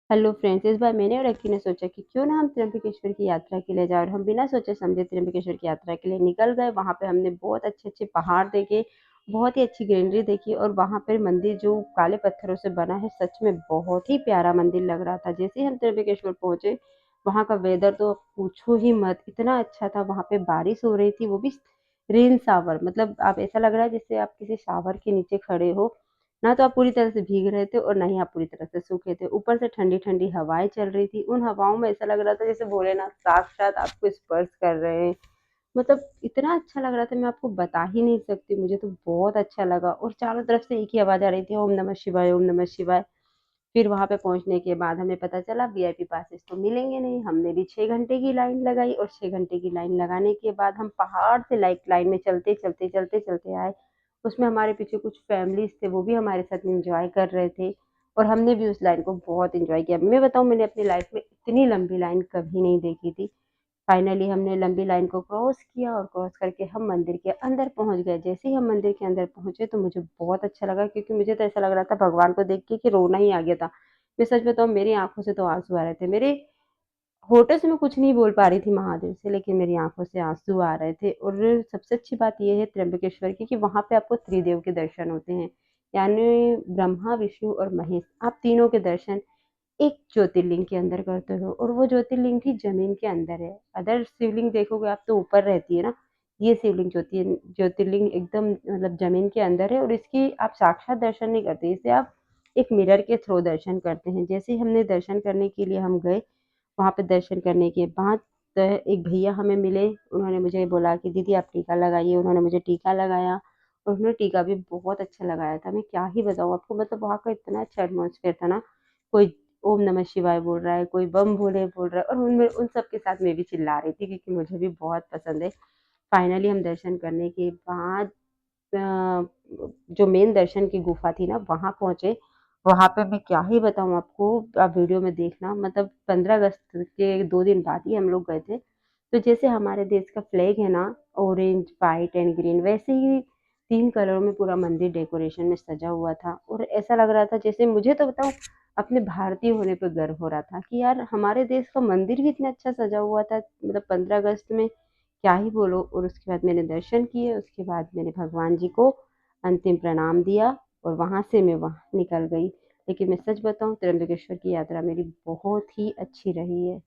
Hello friends, इस बार मैंने और अक्की ने सोचा कि क्यों ना हम त्र्यंबकेश्वर की यात्रा के लिए जाएं और हम बिना सोचे समझे त्र्यंबकेश्वर की यात्रा के लिए निकल गए। वहां पे हमने बहुत अच्छे अच्छे पहाड़ देखे, बहुत ही अच्छी ग्रीनरी देखी और वहां पर मंदिर जो काले पत्थरों से बना है, सच में बहुत ही प्यारा मंदिर लग रहा था। जैसे ही हम त्र्यंबकेश्वर पहुंचे, वहां का वेदर तो आप पूछो ही मत, इतना अच्छा था। वहां पे बारिश हो रही थी, वो भी रेन शावर। मतलब आप ऐसा लग रहा है जैसे आप किसी शावर के नीचे खड़े हो। ना तो आप पूरी तरह से भीग रहे थे और ना ही आप पूरी तरह से सूखे थे। ऊपर से ठंडी-ठंडी हवाएँ चल रही थी। उन हवाओं में ऐसा लग रहा था जैसे भोलेनाथ साक्षात आपको स्पर्श कर रहे हैं। मतलब इतना अच्छा लग रहा था, मैं आपको बता ही नहीं सकती। मुझे तो बहुत अच्छा लगा और चारों तरफ से एक ही आवाज़ आ रही थी, ओम नमः शिवाय, ओम नमः शिवाय। फिर वहाँ पे पहुँचने के बाद हमें पता चला वीआईपी पासेस तो मिलेंगे नहीं। हमने भी 6 घंटे की लाइन लगाई और 6 घंटे की लाइन लगाने के बाद हम पहाड़ से लाइन में चलते, चलते, चलते, चलते आए। उसमें हमारे पीछे कुछ फैमिलीज़ थे, वो भी हमारे साथ एन्जॉय कर रहे थे और हमने भी उस लाइन को बहुत एन्जॉय किया। मैं बताऊँ, मैंने अपनी लाइफ़ में इतनी लंबी लाइन कभी नहीं देखी थी। फाइनली हमने लंबी लाइन को क्रॉस किया और क्रॉस करके हम मंदिर के अंदर पहुंच गए। जैसे ही हम मंदिर के अंदर पहुंचे तो मुझे बहुत अच्छा लगा, क्योंकि मुझे तो ऐसा लग रहा था भगवान को देख के कि रोना ही आ गया था। मैं सच बताऊं, मेरी आंखों से तो आंसू आ रहे थे। मेरे होठों से मैं कुछ नहीं बोल पा रही थी महादेव से, लेकिन मेरी आंखों से आंसू आ रहे थे। और सबसे अच्छी बात यह है त्र्यंबकेश्वर की कि वहां पे आपको त्रिदेव के दर्शन होते हैं, यानी ब्रह्मा, विष्णु और महेश। आप तीनों के दर्शन एक ज्योतिर्लिंग के अंदर करते हो और वो ज्योतिर्लिंग भी ज़मीन के अंदर है। अदर शिवलिंग देखोगे आप तो ऊपर रहती है ना, ये शिवलिंग ज्योतिर्लिंग एकदम मतलब ज़मीन के अंदर है और इसकी आप साक्षात दर्शन नहीं करते, इसे आप एक मिरर के थ्रू दर्शन करते हैं। जैसे ही हमने दर्शन करने के लिए हम गए, वहाँ पे दर्शन करने के बाद एक भैया हमें मिले। उन्होंने मुझे बोला कि दीदी आप टीका लगाइए। उन्होंने मुझे टीका लगाया और उन्होंने टीका भी बहुत अच्छा लगाया था। मैं क्या ही बताऊँ आपको, मतलब वहाँ का इतना अच्छा एटमॉस्फेयर था ना। कोई ओम नमः शिवाय बोल रहा है, कोई बम भोले बोल रहा है और उनमें उन सब के साथ मैं भी चिल्ला रही थी, क्योंकि मुझे भी बहुत पसंद है। फाइनली हम दर्शन करने के बाद जो मेन दर्शन की गुफा थी ना, वहाँ पहुँचे। वहाँ पे मैं क्या ही बताऊँ आपको, आप वीडियो में देखना। मतलब 15 अगस्त के 2 दिन बाद ही हम लोग गए थे। तो जैसे हमारे देश का फ्लैग है ना, ऑरेंज, व्हाइट एंड ग्रीन, वैसे ही 3 कलरों में पूरा मंदिर डेकोरेशन में सजा हुआ था और ऐसा लग रहा था जैसे, मुझे तो बताऊँ, अपने भारतीय होने पे गर्व हो रहा था कि यार हमारे देश का मंदिर भी इतना अच्छा सजा हुआ था। मतलब 15 अगस्त में क्या ही बोलो। और उसके बाद मैंने दर्शन किए, उसके बाद मैंने भगवान जी को अंतिम प्रणाम दिया और वहाँ से मैं वहाँ निकल गई। लेकिन मैं सच बताऊँ, त्र्यंबकेश्वर की यात्रा मेरी बहुत ही अच्छी रही है।